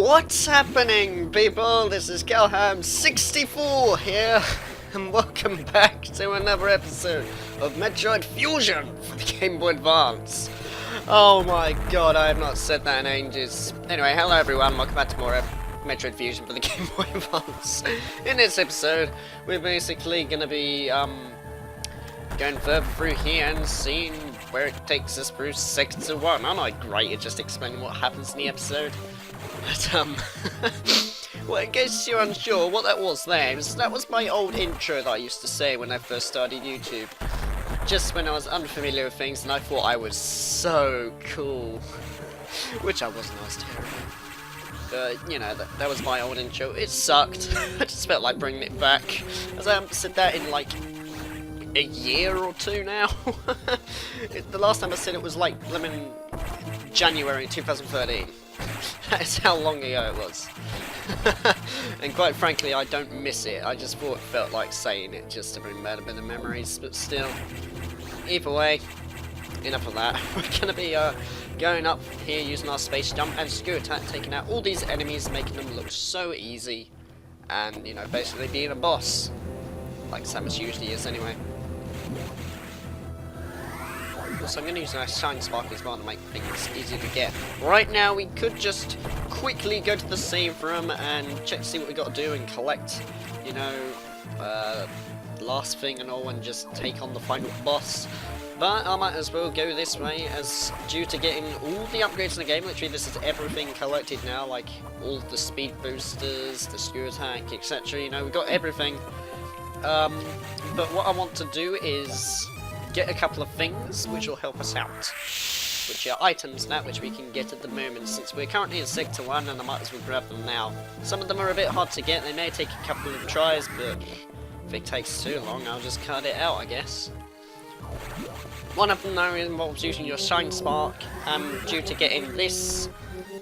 What's happening, people? This is Calham64 here, and welcome back to another episode of Metroid Fusion for the Game Boy Advance. Oh my god, I have not said that in ages. Anyway, hello everyone, welcome back to more Metroid Fusion for the Game Boy Advance. In this episode, we're basically going to be going further through here and seeing where it takes us through Sector 1. I'm not great at just explaining what happens in the episode. But, well, in case you're unsure what that was there, that was my old intro that I used to say when I first started YouTube. Just when I was unfamiliar with things and I thought I was so cool. Which I wasn't, I was terrible. But, you know, that was my old intro. It sucked. I just felt like bringing it back. As I haven't said that in like a year or two now. The last time I said it was like January 2013. That is how long ago it was. And quite frankly, I don't miss it. I just thought it felt like saying it just to bring back a bit of memories. But still, either way, enough of that. We're going to be going up here using our space jump and screw attack, taking out all these enemies, making them look so easy. And, you know, basically being a boss. Like Samus usually is anyway. So I'm going to use a shine spark as well to make things easier to get. Right now we could just quickly go to the save room and check to see what we got to do and collect, you know, last thing and all and just take on the final boss. But I might as well go this way, as due to getting all the upgrades in the game. Literally this is everything collected now, like all the speed boosters, the screw attack, etc. You know, we got everything. But what I want to do is get a couple of things which will help us out, which are items now which we can get at the moment, since we're currently in Sector 1 and I might as well grab them now. Some of them are a bit hard to get, they may take a couple of tries, but if it takes too long I'll just cut it out, I guess. One of them now involves using your shine spark, due to getting this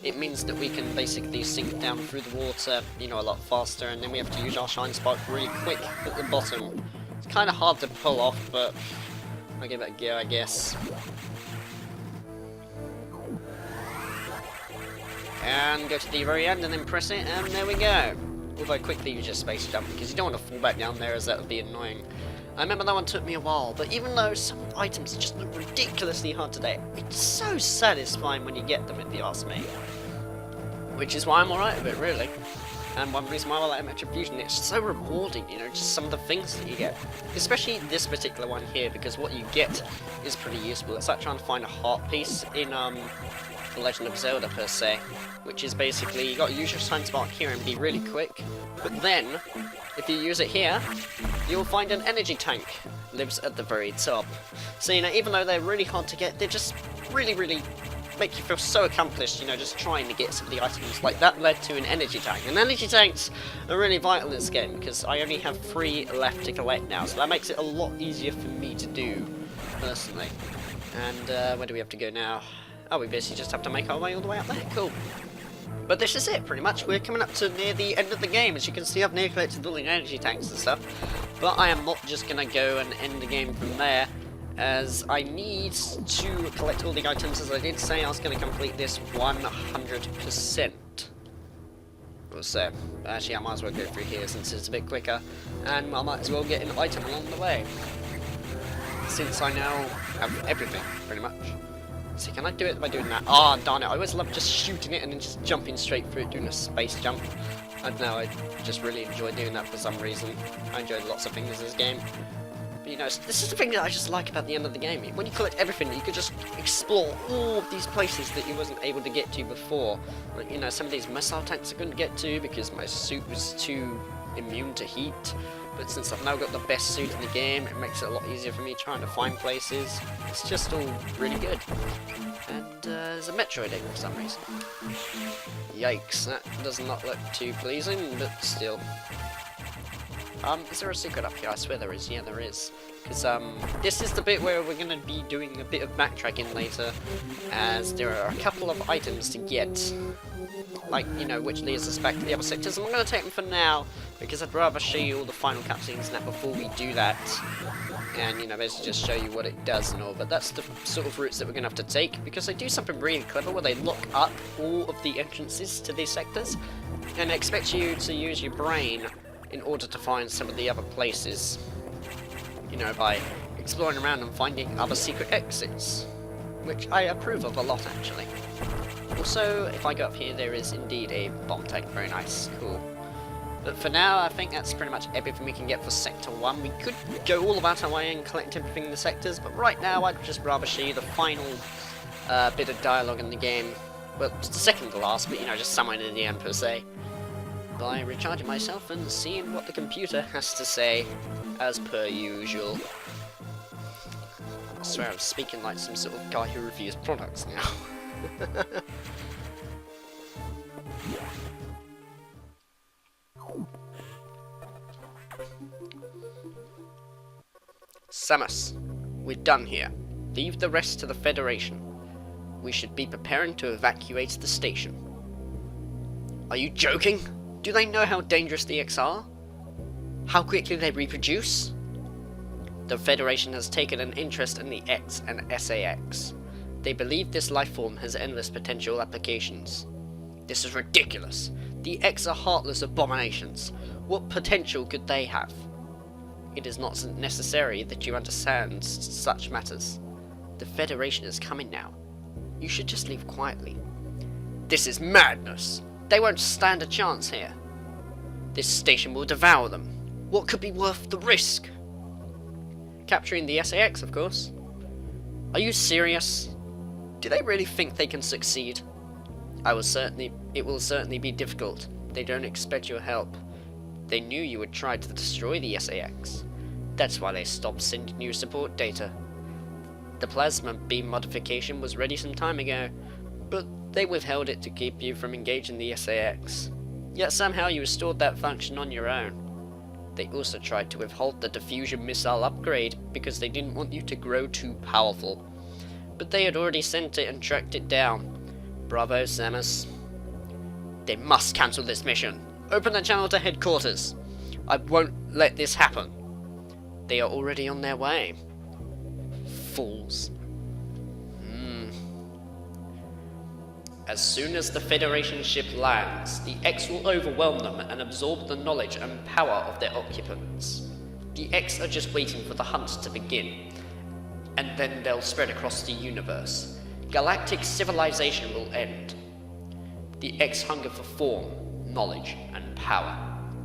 it means that we can basically sink down through the water, you know, a lot faster, and then we have to use our shine spark really quick at the bottom. It's kind of hard to pull off, but I'll give it a go, I guess. And go to the very end and then press it, and there we go. Although quickly use your space jump, because you don't want to fall back down there, as that would be annoying. I remember that one took me a while, but even though some items just look ridiculously hard today, it's so satisfying when you get them, if you ask me. Which is why I'm alright with it, really. And one reason why I like Metroid Fusion, it's so rewarding, you know, just some of the things that you get. Especially this particular one here, because what you get is pretty useful. It's like trying to find a heart piece in The Legend of Zelda, per se. Which is basically, you got to use your shine spark here and be really quick. But then, if you use it here, you'll find an energy tank lives at the very top. So, you know, even though they're really hard to get, they're just really, really make you feel so accomplished, you know, just trying to get some of the items. Like, that led to an energy tank. And energy tanks are really vital in this game, because I only have 3 left to collect now, so that makes it a lot easier for me to do, personally. And, where do we have to go now? Oh, we basically just have to make our way all the way up there. Cool. But this is it, pretty much. We're coming up to near the end of the game. As you can see, I've nearly collected all the energy tanks and stuff. But I am not just going to go and end the game from there, as I need to collect all the items. As I did say, I was going to complete this 100%. So, actually, I might as well go through here since it's a bit quicker. And I might as well get an item along the way, since I now have everything, pretty much. So can I do it by doing that? Ah, darn it, I always love just shooting it and then just jumping straight through it, doing a space jump. I don't know, I just really enjoy doing that for some reason. I enjoy lots of things in this game. But you know, this is the thing that I just like about the end of the game. When you collect everything, you could just explore all of these places that you wasn't able to get to before. Like, you know, some of these missile tanks I couldn't get to because my suit was too immune to heat. But since I've now got the best suit in the game, it makes it a lot easier for me trying to find places. It's just all really good. And there's a Metroid egg for some reason. Yikes, that does not look too pleasing, but still. Is there a secret up here? I swear there is. Yeah, there is. Because this is the bit where we're going to be doing a bit of backtracking later, as there are a couple of items to get like, you know, which leads us back to the other sectors. I'm going to take them for now, because I'd rather show you all the final cutscenes now before we do that. And, you know, basically just show you what it does and all. But that's the sort of routes that we're going to have to take, because they do something really clever where they lock up all of the entrances to these sectors, and expect you to use your brain in order to find some of the other places. You know, by exploring around and finding other secret exits, which I approve of a lot, actually. Also, if I go up here, there is indeed a bomb tank. Very nice. Cool. But for now, I think that's pretty much everything we can get for Sector 1. We could go all about our way and collect everything in the sectors, but right now I'd just rather show you the final bit of dialogue in the game. Well, it's the second to last, but, you know, just somewhere near the end, per se. By recharging myself and seeing what the computer has to say, as per usual. I swear I'm speaking like some sort of guy who reviews products now. Samus, we're done here. Leave the rest to the Federation. We should be preparing to evacuate the station. Are you joking? Do they know how dangerous the X are? How quickly they reproduce? The Federation has taken an interest in the X and SAX. They believe this life form has endless potential applications. This is ridiculous. The X are heartless abominations. What potential could they have? It is not necessary that you understand such matters. The Federation is coming now. You should just leave quietly. This is madness. They won't stand a chance here. This station will devour them. What could be worth the risk? Capturing the SAX, of course. Are you serious? Do they really think they can succeed? It will certainly be difficult. They don't expect your help. They knew you would try to destroy the SAX. That's why they stopped sending you support data. The plasma beam modification was ready some time ago, but they withheld it to keep you from engaging the SAX. Yet somehow you restored that function on your own. They also tried to withhold the diffusion missile upgrade because they didn't want you to grow too powerful. But they had already sent it and tracked it down. Bravo, Samus. They must cancel this mission. Open the channel to headquarters. I won't let this happen. They are already on their way. Fools. As soon as the Federation ship lands, the X will overwhelm them and absorb the knowledge and power of their occupants. The X are just waiting for the hunt to begin, and then they'll spread across the universe. Galactic civilization will end. The X hunger for form, knowledge, and power.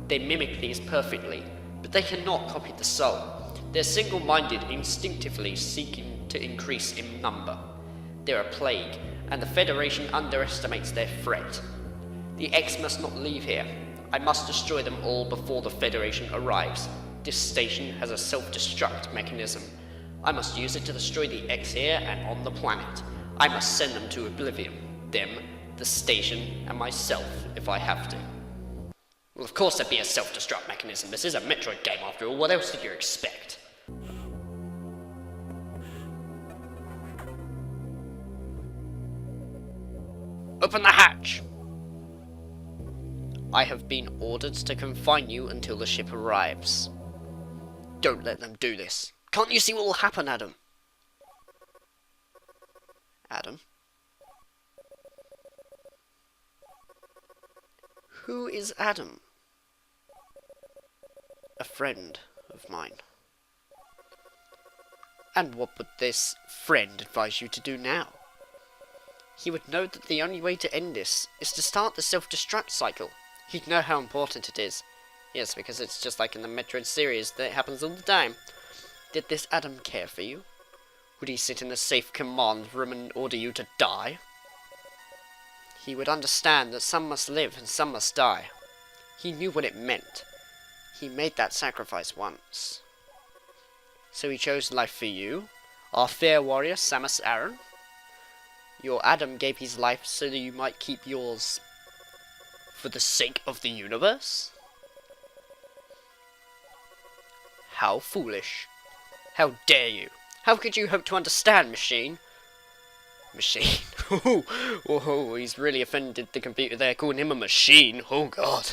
They mimic these perfectly, but they cannot copy the soul. They're single-minded, instinctively seeking to increase in number. They're a plague, and the Federation underestimates their threat. The X must not leave here. I must destroy them all before the Federation arrives. This station has a self-destruct mechanism. I must use it to destroy the X here and on the planet. I must send them to oblivion. Them, the station, and myself, if I have to. Well, of course there'd be a self-destruct mechanism. This is a Metroid game after all. What else did you expect? Open the hatch! I have been ordered to confine you until the ship arrives. Don't let them do this. Can't you see what will happen, Adam? Adam? Who is Adam? A friend of mine. And what would this friend advise you to do now? He would know that the only way to end this is to start the self-destruct cycle. He'd know how important it is. Yes, because it's just like in the Metroid series that it happens all the time. Did this Adam care for you? Would he sit in a safe command room and order you to die? He would understand that some must live and some must die. He knew what it meant. He made that sacrifice once. So he chose life for you, our fair warrior Samus Aran. Your Adam gave his life so that you might keep yours. For the sake of the universe? How foolish. How dare you? How could you hope to understand, machine? Machine. Oh, he's really offended the computer there, calling him a machine. Oh god.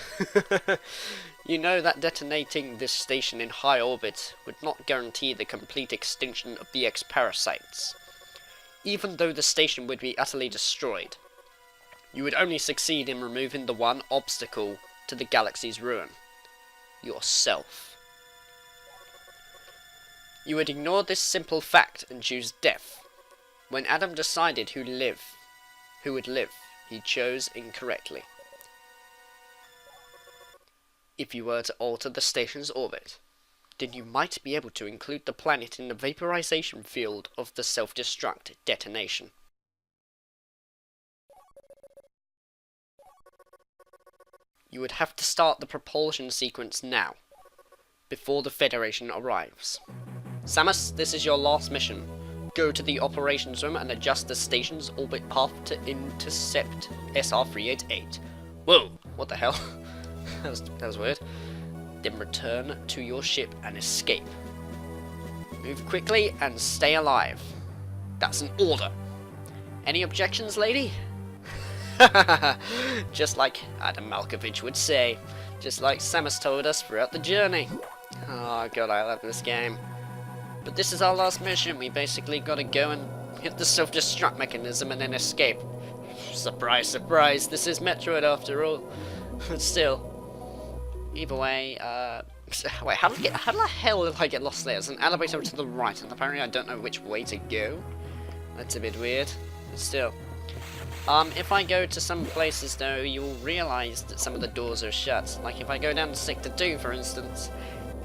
You know that detonating this station in high orbit would not guarantee the complete extinction of the X-parasites. Even though the station would be utterly destroyed, you would only succeed in removing the one obstacle to the galaxy's ruin. Yourself. You would ignore this simple fact and choose death. When Adam decided who would live, he chose incorrectly. If you were to alter the station's orbit, then you might be able to include the planet in the vaporization field of the self-destruct detonation. You would have to start the propulsion sequence now, before the Federation arrives. Samus, this is your last mission. Go to the operations room and adjust the station's orbit path to intercept SR-388. Whoa, what the hell? that was weird. Then return to your ship and escape. Move quickly and stay alive. That's an order. Any objections, lady? Just like Adam Malkovich would say. Just like Samus told us throughout the journey. Oh god, I love this game. But this is our last mission. We basically gotta go and hit the self-destruct mechanism and then escape. Surprise, surprise, this is Metroid after all. But still. Either way, wait, how the hell did I get lost there? There's an elevator to the right, and apparently I don't know which way to go. That's a bit weird, but still. If I go to some places though, you'll realise that some of the doors are shut. Like if I go down to Sector 2, for instance,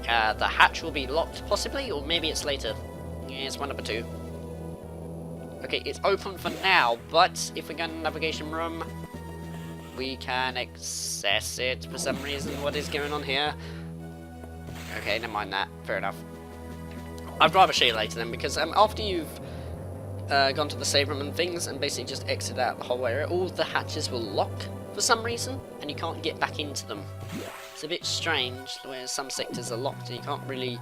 the hatch will be locked, possibly, or maybe it's later. Yeah, it's one of the two. Okay, it's open for now, but if we go in the navigation room, we can access it for some reason. What is going on here? Okay, never mind that. Fair enough. I'd rather show you later then, because after you've gone to the save room and things and basically just exit out the whole area, all the hatches will lock for some reason, and you can't get back into them. It's a bit strange, where some sectors are locked and you can't really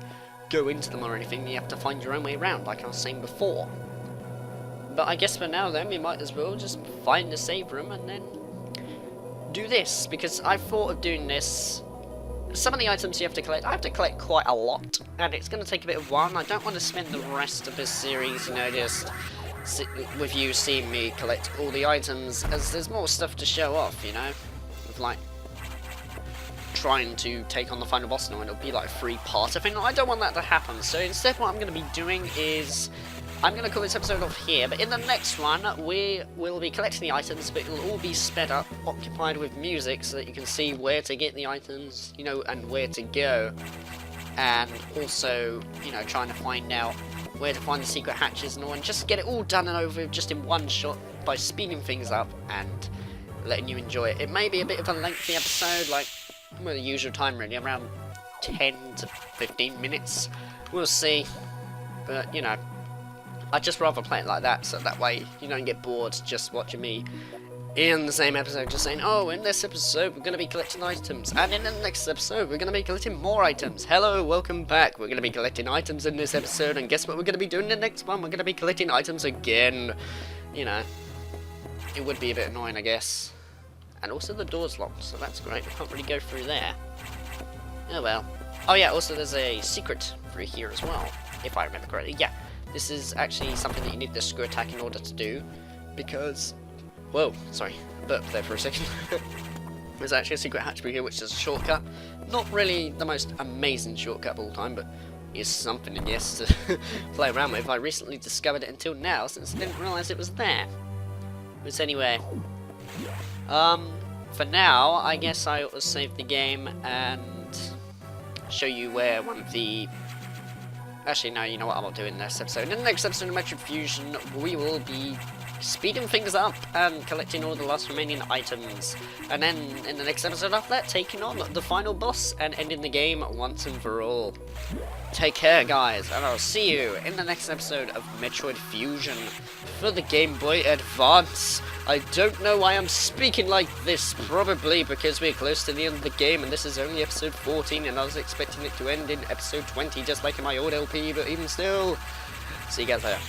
go into them or anything. You have to find your own way around, like I was saying before. But I guess for now then, we might as well just find the save room and then do this, because I thought of doing this. Some of the items you have to collect, I have to collect quite a lot, and it's going to take a bit of while, and I don't want to spend the rest of this series, you know, just with you seeing me collect all the items, as there's more stuff to show off, you know, of like trying to take on the final boss now, and it'll be like a 3-parter thing. I don't want that to happen, so instead what I'm going to be doing is I'm going to call this episode off here, but in the next one, we will be collecting the items, but it'll all be sped up, occupied with music, so that you can see where to get the items, you know, and where to go. And also, you know, trying to find out where to find the secret hatches and all, and just get it all done and over just in one shot by speeding things up and letting you enjoy it. It may be a bit of a lengthy episode, like, well, the usual time really, around 10 to 15 minutes. We'll see, but, you know, I'd just rather play it like that, so that way you don't get bored just watching me in the same episode just saying, oh, in this episode we're going to be collecting items, and in the next episode we're going to be collecting more items. Hello, welcome back. We're going to be collecting items in this episode, and guess what we're going to be doing in the next one? We're going to be collecting items again. You know, it would be a bit annoying, I guess. And also the door's locked, so that's great. We can't really go through there. Oh well. Oh yeah, also there's a secret through here as well, if I remember correctly. Yeah. This is actually something that you need the screw attack in order to do, because... Whoa, sorry, I burped there for a second. There's actually a secret hatch through here, which is a shortcut. Not really the most amazing shortcut of all time, but it's something, I guess, to play around with. I recently discovered it until now, since I didn't realise it was there. But anyway, for now, I guess I ought to save the game and show you where one of the... Actually, no, you know what I will do in this episode. In the next episode of Metroid Fusion, we will be speeding things up and collecting all the last remaining items. And then, in the next episode after that, taking on the final boss and ending the game once and for all. Take care, guys, and I'll see you in the next episode of Metroid Fusion for the Game Boy Advance. I don't know why I'm speaking like this, probably because we're close to the end of the game and this is only episode 14 and I was expecting it to end in episode 20 just like in my old LP, but even still, see you guys later.